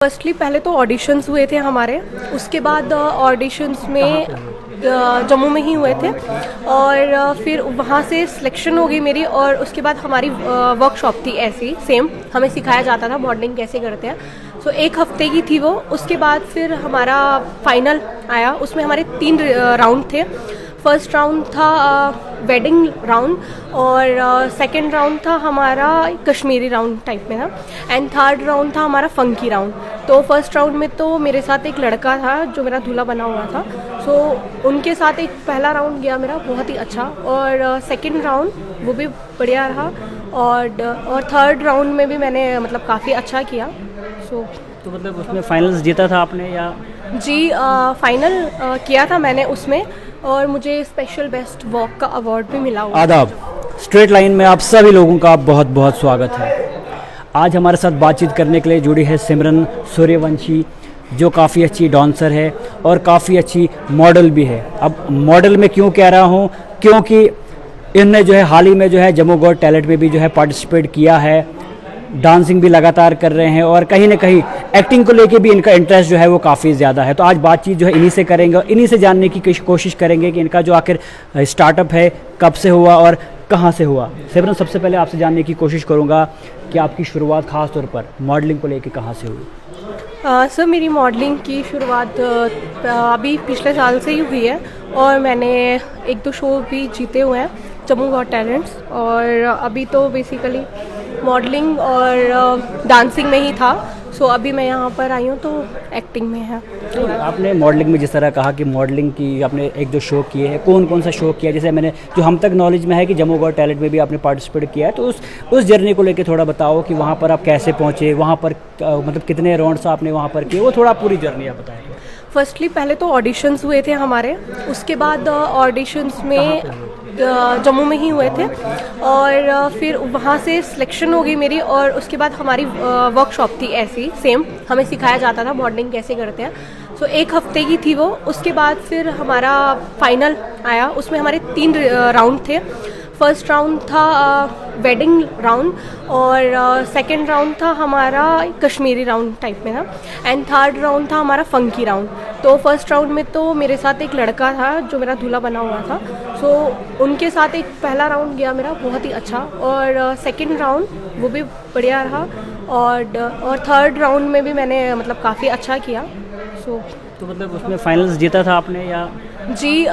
Firstly पहले तो auditions हुए थे हमारे, उसके बाद ऑडिशंस में जम्मू में ही हुए थे और फिर वहाँ से सिलेक्शन हो गई मेरी और उसके बाद हमारी वर्कशॉप थी ऐसी सेम, हमें सिखाया जाता था मॉडलिंग कैसे करते हैं। सो एक हफ्ते की थी वो। उसके बाद फिर हमारा फाइनल आया, उसमें हमारे 3 राउंड थे। फर्स्ट राउंड था वेडिंग राउंड और सेकंड राउंड था हमारा कश्मीरी राउंड टाइप में था एंड थर्ड राउंड था हमारा फंकी राउंड। तो फर्स्ट राउंड में तो मेरे साथ एक लड़का था जो मेरा दूल्हा बना हुआ था, सो उनके साथ एक पहला राउंड गया मेरा बहुत ही अच्छा और सेकंड राउंड वो भी बढ़िया रहा और थर्ड राउंड में भी मैंने मतलब काफ़ी अच्छा किया। सो तो मतलब उसमें फाइनल्स जीता था आपने या? जी फाइनल किया था मैंने उसमें और मुझे स्पेशल बेस्ट वॉक का अवार्ड भी मिला हुआ। आदाब, स्ट्रेट लाइन में आप सभी लोगों का बहुत बहुत स्वागत है। आज हमारे साथ बातचीत करने के लिए जुड़ी है सिमरन सूर्यवंशी, जो काफ़ी अच्छी डांसर है और काफ़ी अच्छी मॉडल भी है। अब मॉडल में क्यों कह रहा हूँ, क्योंकि इनने जो है हाल ही में जो है जम्मू गॉट टैलेंट में भी जो है पार्टिसिपेट किया है, डांसिंग भी लगातार कर रहे हैं और कहीं ना कहीं एक्टिंग को लेके भी इनका इंटरेस्ट जो है वो काफ़ी ज़्यादा है। तो आज बातचीत जो है इन्हीं से करेंगे और इन्हीं से जानने की कोशिश करेंगे कि इनका जो आखिर स्टार्टअप है कब से हुआ और कहाँ से हुआ। सिमरन, सबसे पहले आपसे जानने की कोशिश करूँगा कि आपकी शुरुआत ख़ास तौर पर मॉडलिंग को लेके कहाँ से हुई? सर मेरी मॉडलिंग की शुरुआत अभी पिछले साल से ही हुई है और मैंने 1-2 शो भी जीते हुए हैं जम्मू गॉट टैलेंट्स और अभी तो बेसिकली मॉडलिंग और डांसिंग में ही था। सो अभी मैं यहाँ पर आई हूँ तो एक्टिंग में है। तो आपने मॉडलिंग में जिस तरह कहा कि मॉडलिंग की आपने 1-2 शो किए हैं, कौन कौन सा शो किया? जैसे मैंने जो हम तक नॉलेज में है कि जम्मू गॉट टैलेंट में भी आपने पार्टिसिपेट किया है, तो उस जर्नी को लेके थोड़ा बताओ कि वहाँ पर आप कैसे पहुँचे, वहाँ पर मतलब कितने राउंड्स आपने वहाँ पर किए, वो थोड़ा पूरी जर्नी आप बताएं। फर्स्टली पहले तो ऑडिशंस हुए थे हमारे, उसके बाद ऑडिशंस में जम्मू में ही हुए थे और फिर वहाँ से सिलेक्शन हो गई मेरी और उसके बाद हमारी वर्कशॉप थी ऐसी सेम, हमें सिखाया जाता था मॉडलिंग कैसे करते हैं। सो एक हफ्ते की थी वो। उसके बाद फिर हमारा फाइनल आया, उसमें हमारे 3 राउंड थे। फर्स्ट राउंड था वेडिंग राउंड और सेकंड राउंड था हमारा कश्मीरी राउंड टाइप में था एंड थर्ड राउंड था हमारा फंकी राउंड। तो फर्स्ट राउंड में तो मेरे साथ एक लड़का था जो मेरा दूल्हा बना हुआ था, सो उनके साथ एक पहला राउंड गया मेरा बहुत ही अच्छा और सेकंड राउंड वो भी बढ़िया रहा और थर्ड राउंड में भी मैंने मतलब काफ़ी अच्छा किया। सो तो मतलब उसमें फाइनल्स जीता था आपने या? जी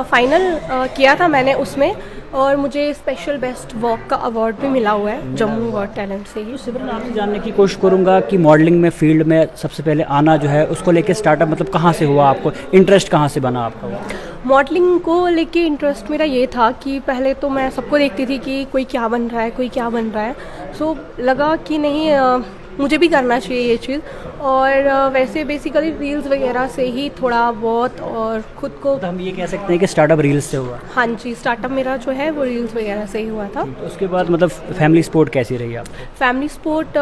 फाइनल किया था मैंने उसमें और मुझे स्पेशल बेस्ट वॉक का अवार्ड भी मिला हुआ है जम्मू गॉट टैलेंट से ही। सिमरन, आपसे जानने की कोशिश करूंगा कि मॉडलिंग में फील्ड में सबसे पहले आना जो है उसको लेके स्टार्टअप मतलब कहाँ से हुआ, आपको इंटरेस्ट कहाँ से बना आपका? मॉडलिंग को लेके इंटरेस्ट मेरा ये था कि पहले तो मैं सबको देखती थी कि कोई क्या बन रहा है, कोई क्या बन रहा है। सो लगा कि नहीं मुझे भी करना चाहिए ये चीज़ और वैसे बेसिकली रील्स वगैरह से ही थोड़ा बहुत और ख़ुद को तो हम ये कह सकते हैं कि स्टार्टअप रील्स से हुआ? हाँ जी, स्टार्टअप मेरा जो है वो रील्स वगैरह से ही हुआ था। तो उसके बाद मतलब फैमिली सपोर्ट कैसी रही आप? फैमिली सपोर्ट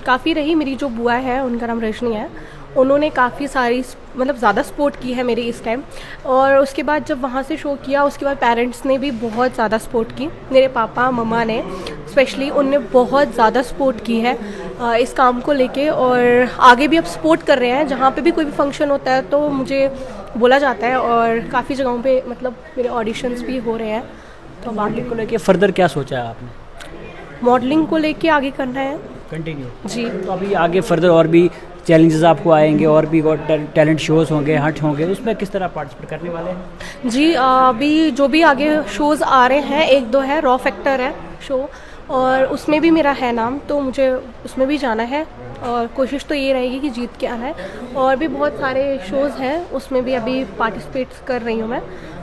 काफ़ी रही। मेरी जो बुआ है उनका नाम रजनी है, उन्होंने काफ़ी सारी मतलब ज़्यादा सपोर्ट की है मेरी इस टाइम। और उसके बाद जब वहाँ से शो किया उसके बाद पेरेंट्स ने भी बहुत ज़्यादा सपोर्ट की, मेरे पापा मम्मा ने स्पेशली, उनने बहुत ज़्यादा सपोर्ट की है इस काम को लेके और आगे भी अब सपोर्ट कर रहे हैं। जहाँ पे भी कोई भी फंक्शन होता है तो मुझे बोला जाता है और काफ़ी जगहों पे मतलब मेरे ऑडिशंस भी हो रहे हैं। तो मॉडलिंग को लेके फर्दर क्या सोचा है आपने? मॉडलिंग को लेके आगे करना है कंटिन्यू जी। तो अभी आगे फर्दर और भी चैलेंजेस आपको आएंगे और भी टैलेंट शोज़ होंगे, हट होंगे, उसमें किस तरह पार्टिसिपेट करने वाले हैं? जी अभी जो भी आगे शोज़ आ रहे हैं, 1-2 है, रॉ फैक्टर है शो और उसमें भी मेरा है नाम, तो मुझे उसमें भी जाना है और कोशिश तो ये रहेगी कि जीत के आना है। और भी बहुत सारे शोज़ हैं उसमें भी अभी पार्टिसिपेट कर रही हूँ मैं,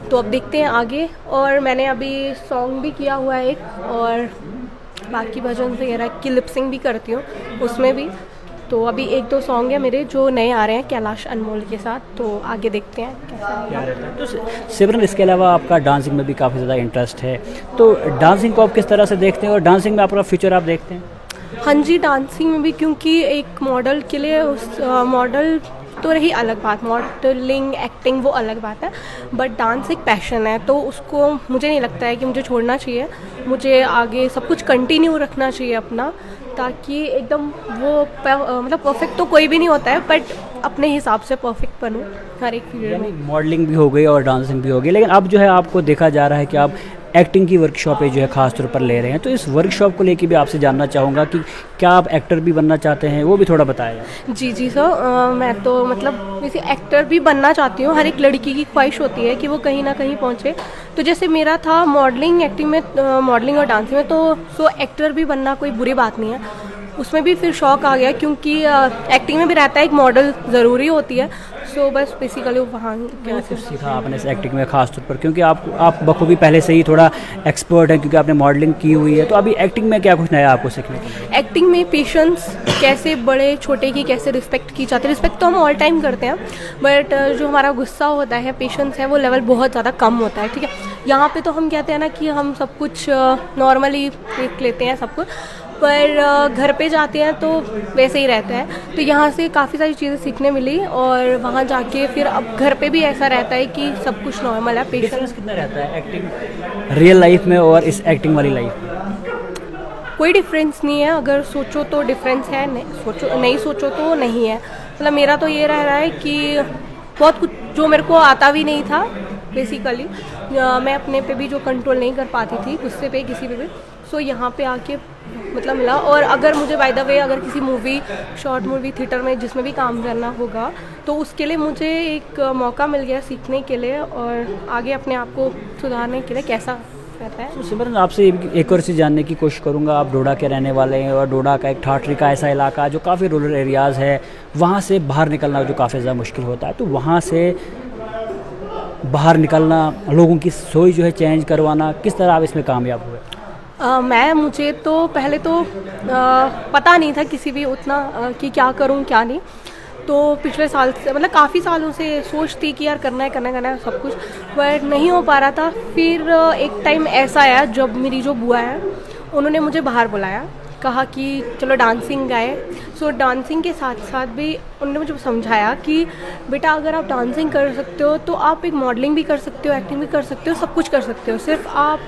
तो अब देखते हैं आगे। और मैंने अभी सॉन्ग भी किया हुआ है एक और बाकी भजन वगैरह की लिपसिंग भी करती हूँ उसमें भी। तो अभी 1-2 सॉन्ग है मेरे जो नए आ रहे हैं कैलाश अनमोल के साथ, तो आगे देखते हैं कैसा रहेगा। तो सिमरन, इसके अलावा आपका डांसिंग में भी काफ़ी ज़्यादा इंटरेस्ट है, तो डांसिंग को आप किस तरह से देखते हैं और डांसिंग में आपका फ्यूचर आप देखते हैं? हाँ जी, डांसिंग में भी, क्योंकि एक मॉडल के लिए उस मॉडल तो रही अलग बात, मॉडलिंग एक्टिंग वो अलग बात है, बट डांस एक पैशन है तो उसको मुझे नहीं लगता है कि मुझे छोड़ना चाहिए। मुझे आगे सब कुछ कंटिन्यू रखना चाहिए अपना, ताकि एकदम वो मतलब परफेक्ट तो कोई भी नहीं होता है, बट अपने हिसाब से परफेक्ट बनूँ हर एक फील्ड में। मॉडलिंग भी हो गई और डांसिंग भी हो गई, लेकिन अब जो है आपको देखा जा रहा है कि आप एक्टिंग की वर्कशॉपें जो है ख़ास तौर पर ले रहे हैं। तो इस वर्कशॉप को लेके भी आपसे जानना चाहूँगा कि क्या आप एक्टर भी बनना चाहते हैं, वो भी थोड़ा बताएं। जी जी सर, मैं तो मतलब वैसे एक्टर भी बनना चाहती हूँ। हर एक लड़की की ख्वाहिश होती है कि वो कहीं ना कहीं पहुँचे। तो जैसे मेरा था मॉडलिंग, एक्टिंग में, मॉडलिंग और डांसिंग में, तो एक्टर भी बनना कोई बुरी बात नहीं है। उसमें भी फिर शौक आ गया क्योंकि एक्टिंग में भी रहता है एक मॉडल ज़रूरी होती है। सो बस बेसिकली वहाँ क्या कुछ सीखा आपने इस एक्टिंग में ख़ास तौर पर, क्योंकि आप बखूबी पहले से ही थोड़ा एक्सपर्ट हैं क्योंकि आपने मॉडलिंग की हुई है, तो अभी एक्टिंग में क्या कुछ नया आपको सीखने को मिला? एक्टिंग में पेशेंस, कैसे बड़े छोटे की कैसे रिस्पेक्ट की जाती है। रिस्पेक्ट तो हम ऑल टाइम करते हैं, बट जो हमारा गुस्सा होता है, पेशेंस है, वो लेवल बहुत ज़्यादा कम होता है। ठीक है, यहाँ पे तो हम कहते हैं ना कि हम सब कुछ नॉर्मली देख लेते हैं सब कुछ, पर घर पे जाते हैं तो वैसे ही रहता है। तो यहाँ से काफ़ी सारी चीज़ें सीखने मिली और वहाँ जाके फिर अब घर पे भी ऐसा रहता है कि सब कुछ नॉर्मल है। डिफरेंस कितना रहता है एक्टिंग रियल लाइफ में और इस एक्टिंग वाली लाइफ में? कोई डिफरेंस नहीं है, अगर सोचो तो डिफरेंस है, नहीं सोचो तो नहीं है। मतलब मेरा तो ये रह रहा है कि बहुत कुछ जो मेरे को आता भी नहीं था बेसिकली, मैं अपने पे भी जो कंट्रोल नहीं कर पाती थी, गुस्से पे किसी पे भी, सो यहाँ पे आके मतलब मिला। और अगर मुझे बाय द वे अगर किसी मूवी, शॉर्ट मूवी, थिएटर में जिसमें भी काम करना होगा तो उसके लिए मुझे एक मौका मिल गया सीखने के लिए और आगे अपने आप को सुधारने के लिए कैसा रहता है। तो सिमरन, आपसे एक और चीज़ जानने की कोशिश करूंगा। आप डोडा के रहने वाले हैं और डोडा का एक ठाठरी का ऐसा इलाका जो काफ़ी रूरल एरियाज़ है, वहाँ से बाहर निकलना जो काफ़ी ज़्यादा मुश्किल होता है, तो वहाँ से बाहर निकलना, लोगों की सोच जो है चेंज करवाना, किस तरह आप इसमें कामयाब हुए? मुझे तो पहले तो पता नहीं था किसी भी उतना कि क्या करूं क्या नहीं। तो पिछले साल से मतलब काफ़ी सालों से सोचती कि यार करना है सब कुछ, बट नहीं हो पा रहा था। फिर एक टाइम ऐसा आया जब मेरी जो बुआ है उन्होंने मुझे बाहर बुलाया, कहा कि चलो डांसिंग गाए। सो डांसिंग के साथ साथ भी उन्होंने मुझे समझाया कि बेटा अगर आप डांसिंग कर सकते हो तो आप एक मॉडलिंग भी कर सकते हो, एक्टिंग भी कर सकते हो, सब कुछ कर सकते हो। सिर्फ आप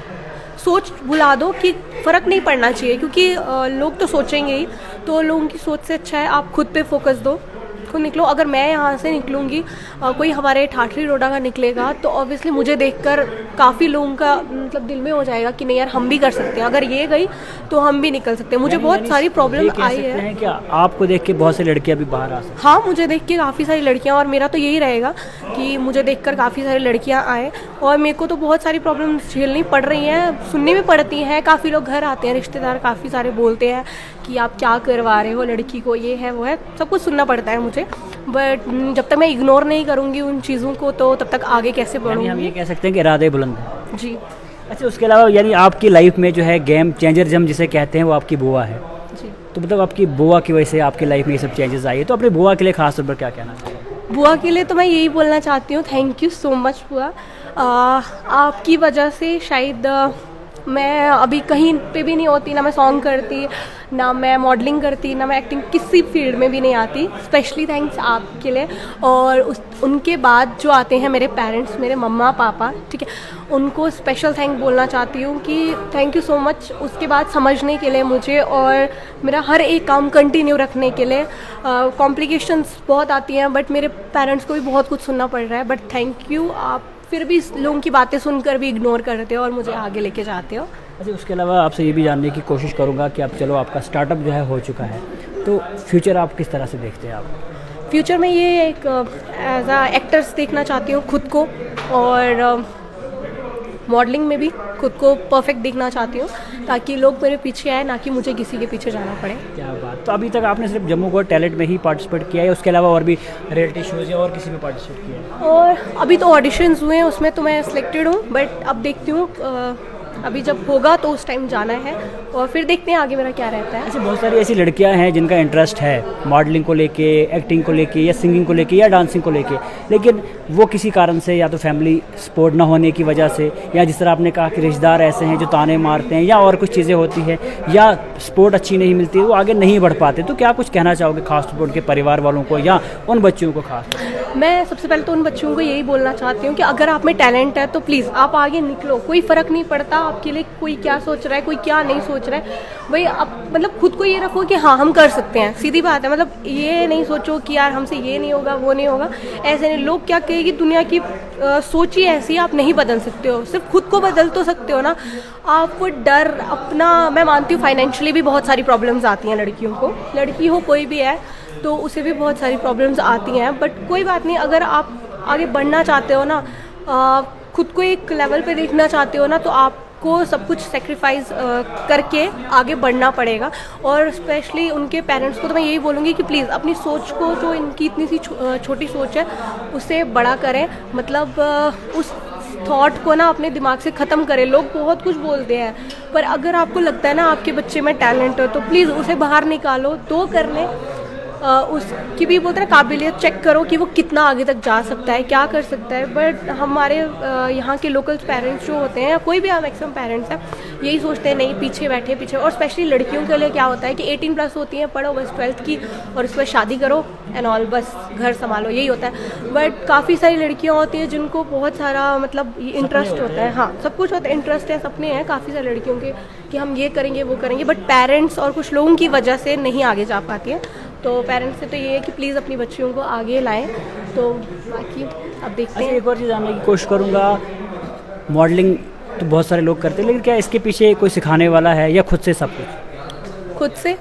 सोच भुला दो कि फ़र्क नहीं पड़ना चाहिए, क्योंकि लोग तो सोचेंगे ही, तो लोगों की सोच से अच्छा है आप खुद पे फोकस दो, खुद निकलो। अगर मैं यहाँ से निकलूँगी, कोई हमारे ठाठरी डोडा का निकलेगा तो ऑब्वियसली मुझे देखकर काफ़ी लोगों का मतलब दिल में हो जाएगा कि नहीं यार हम भी कर सकते हैं, अगर ये गई तो हम भी निकल सकते हैं। मुझे बहुत सारी प्रॉब्लम आई है। क्या आपको देख के बहुत सी लड़कियाँ भी बाहर आ सकती हैं? हाँ, मुझे देख के काफ़ी सारी लड़कियाँ, और मेरा तो यही रहेगा कि मुझे देखकर काफ़ी सारी लड़कियाँ आए। और मेरे को तो बहुत सारी प्रॉब्लम झेलनी पड़ रही हैं, सुननी भी पड़ती हैं। काफ़ी लोग घर आते हैं, रिश्तेदार काफ़ी सारे बोलते हैं कि आप क्या करवा रहे हो लड़की को, ये है वो है, सब कुछ सुनना पड़ता है मुझे। बट जब तक मैं इग्नोर नहीं करूँगी उन चीज़ों को तो तब तक आगे कैसे बढ़ूँगी। हम ये कह सकते हैं कि इरादे बुलंद हैं। जी। अच्छा, उसके अलावा यानी आपकी लाइफ में जो है गेम चेंजर हम जिसे कहते हैं वो आपकी बुआ है। जी। तो मतलब आपकी बुआ की वजह से आपकी लाइफ में ये सब चेंजेस आई है, तो अपनी बुआ के लिए खास तौर पर क्या कहना चाहिए? बुआ के लिए तो मैं यही बोलना चाहती हूँ, थैंक यू सो मच बुआ। आपकी वजह से शायद मैं अभी कहीं पे भी नहीं होती, ना मैं सॉन्ग करती, ना मैं मॉडलिंग करती, ना मैं एक्टिंग किसी फील्ड में भी नहीं आती। स्पेशली थैंक्स आपके लिए। और उनके बाद जो आते हैं मेरे पेरेंट्स, मेरे मम्मा पापा, ठीक है, उनको स्पेशल थैंक बोलना चाहती हूँ कि थैंक यू सो मच उसके बाद समझने के लिए मुझे, और मेरा हर एक काम कंटिन्यू रखने के लिए। कॉम्प्लिकेशंस बहुत आती हैं बट मेरे पेरेंट्स को भी बहुत कुछ सुनना पड़ रहा है, बट थैंक यू, आप फिर भी लोगों की बातें सुनकर भी इग्नोर करते हो और मुझे आगे लेके जाते हो। अच्छा, उसके अलावा आपसे ये भी जानने की कोशिश करूँगा कि आप चलो आपका स्टार्टअप जो है हो चुका है, तो फ्यूचर आप किस तरह से देखते हैं? आप फ्यूचर में ये एक एज आ एक्टर्स देखना चाहती हूँ खुद को, और मॉडलिंग में भी खुद को परफेक्ट देखना चाहती हूँ ताकि लोग मेरे पीछे आए, ना कि मुझे किसी के पीछे जाना पड़े। क्या बात। तो अभी तक आपने सिर्फ जम्मू गो टैलेंट में ही पार्टिसिपेट किया है, उसके अलावा और भी रियलिटी शोज या और किसी में पार्टिसिपेट किया है? और अभी तो ऑडिशंस हुए हैं, उसमें तो मैं सिलेक्टेड हूँ, बट अब देखती हूँ अभी जब होगा तो उस टाइम जाना है और फिर देखते हैं आगे मेरा क्या रहता है। ऐसे बहुत सारी ऐसी लड़कियां हैं जिनका इंटरेस्ट है मॉडलिंग को लेके, एक्टिंग को लेके, या सिंगिंग को लेके, या डांसिंग को लेके, लेकिन वो किसी कारण से या तो फैमिली सपोर्ट ना होने की वजह से, या जिस तरह आपने कहा कि रिश्तेदार ऐसे हैं जो ताने मारते हैं, या और कुछ चीज़ें होती है, या सपोर्ट अच्छी नहीं मिलती है, वो आगे नहीं बढ़ पाते। तो क्या कुछ कहना चाहोगे खास तौर पर उनके परिवार वालों को या उन बच्चों को खास? मैं सबसे पहले तो उन बच्चों को यही बोलना चाहती हूँ कि अगर आप में टैलेंट है तो प्लीज़ आप आगे निकलो, कोई फ़र्क नहीं पड़ता आपके लिए कोई क्या सोच रहा है, कोई क्या नहीं सोच सोच रहा है, भाई अब मतलब खुद को ये रखो कि हाँ हम कर सकते हैं, सीधी बात है। मतलब ये नहीं सोचो कि यार हमसे ये नहीं होगा वो नहीं होगा, ऐसे नहीं। लोग क्या कहेगी, दुनिया की सोच ही ऐसी है, आप नहीं बदल सकते हो, सिर्फ खुद को बदल तो सकते हो ना। आप वो डर अपना, मैं मानती हूँ फाइनेंशियली भी बहुत सारी प्रॉब्लम्स आती हैं लड़कियों को, लड़की हो कोई भी है तो उसे भी बहुत सारी प्रॉब्लम्स आती हैं, बट कोई बात नहीं। अगर आप आगे बढ़ना चाहते हो ना, खुद को एक लेवल पे देखना चाहते हो ना, तो आपको सब कुछ सेक्रीफाइस करके आगे बढ़ना पड़ेगा। और स्पेशली उनके पेरेंट्स को तो मैं यही बोलूँगी कि प्लीज़ अपनी सोच को, जो इनकी इतनी सी छोटी सोच है, उसे बड़ा करें। मतलब उस थॉट को ना अपने दिमाग से ख़त्म करें। लोग बहुत कुछ बोलते हैं, पर अगर आपको लगता है ना आपके बच्चे में टैलेंट हो, तो प्लीज़ उसे बाहर निकालो, तो कर लें। उसकी भी बोलते हैं काबिलियत चेक करो कि वो कितना आगे तक जा सकता है, क्या कर सकता है। बट हमारे यहाँ के लोकल पेरेंट्स जो होते हैं, या कोई भी मैक्सिमम पेरेंट्स हैं, यही सोचते हैं नहीं पीछे बैठे पीछे। और स्पेशली लड़कियों के लिए क्या होता है कि 18+ होती हैं, पढ़ो बस 12th की, और उसके बाद शादी करो एंड ऑल, बस घर संभालो, यही होता है। बट काफ़ी सारी लड़कियाँ होती हैं जिनको बहुत सारा मतलब इंटरेस्ट होता है, हाँ सब कुछ होता है, इंटरेस्ट है, सपने हैं काफ़ी सारी लड़कियों के कि हम ये करेंगे वो करेंगे, बट पेरेंट्स और कुछ लोगों की वजह से नहीं आगे जा पाती हैं। तो पेरेंट्स से तो ये है कि प्लीज़ अपनी बच्चियों को आगे लाएं। तो बाकी अब देखते हैं। एक और चीज़ जानने की कोशिश करूँगा, मॉडलिंग तो बहुत सारे लोग करते हैं, लेकिन क्या इसके पीछे कोई सिखाने वाला है या खुद से सब कुछ? खुद से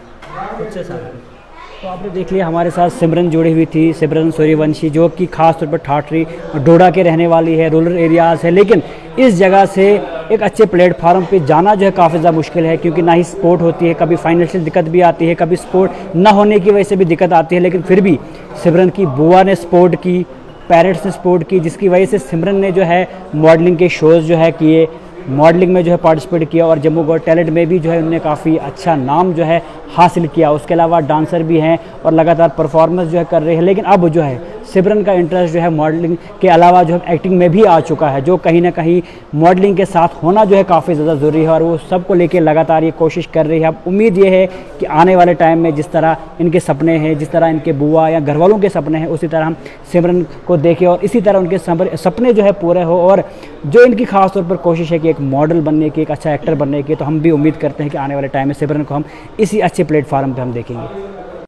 सब। तो आपने देख लिया हमारे साथ सिमरन जुड़ी हुई थी, सिमरन सूर्यवंशी, जो कि खास तौर पर ठाठरी डोडा के रहने वाली है, रूरल एरियाज़ है, लेकिन इस जगह से एक अच्छे प्लेटफार्म पे जाना जो है काफ़ी ज़्यादा मुश्किल है, क्योंकि ना ही सपोर्ट होती है, कभी फाइनेंशियल दिक्कत भी आती है, कभी सपोर्ट ना होने की वजह से भी दिक्कत आती है। लेकिन फिर भी सिमरन की बुआ ने सपोर्ट की, पेरेंट्स ने सपोर्ट की, जिसकी वजह से सिमरन ने जो है मॉडलिंग के शोज़ जो है किए, मॉडलिंग में जो है पार्टिसिपेट किया, और जम्मू गॉट टैलेंट में भी जो है उन्होंने काफ़ी अच्छा नाम जो है हासिल किया। उसके अलावा डांसर भी हैं और लगातार परफॉर्मेंस जो है कर रहे हैं। लेकिन अब जो है सिमरन का इंटरेस्ट जो है मॉडलिंग के अलावा जो है एक्टिंग में भी आ चुका है, जो कहीं ना कहीं मॉडलिंग के साथ होना जो है काफ़ी ज़्यादा ज़रूरी है, और वो सबको लेके लगातार ये कोशिश कर रही है। अब उम्मीद ये है कि आने वाले टाइम में जिस तरह इनके सपने हैं, जिस तरह इनके बुआ या घर वालों के सपने हैं, उसी तरह हम सिमरन को देखें और इसी तरह उनके सपने जो है पूरे हो। और जो इनकी खास तौर पर कोशिश है कि एक मॉडल बनने की, एक अच्छा एक्टर बनने की, तो हम भी उम्मीद करते हैं कि आने वाले टाइम में सिमरन को हम इसी अच्छे प्लेटफार्म पर हम देखेंगे।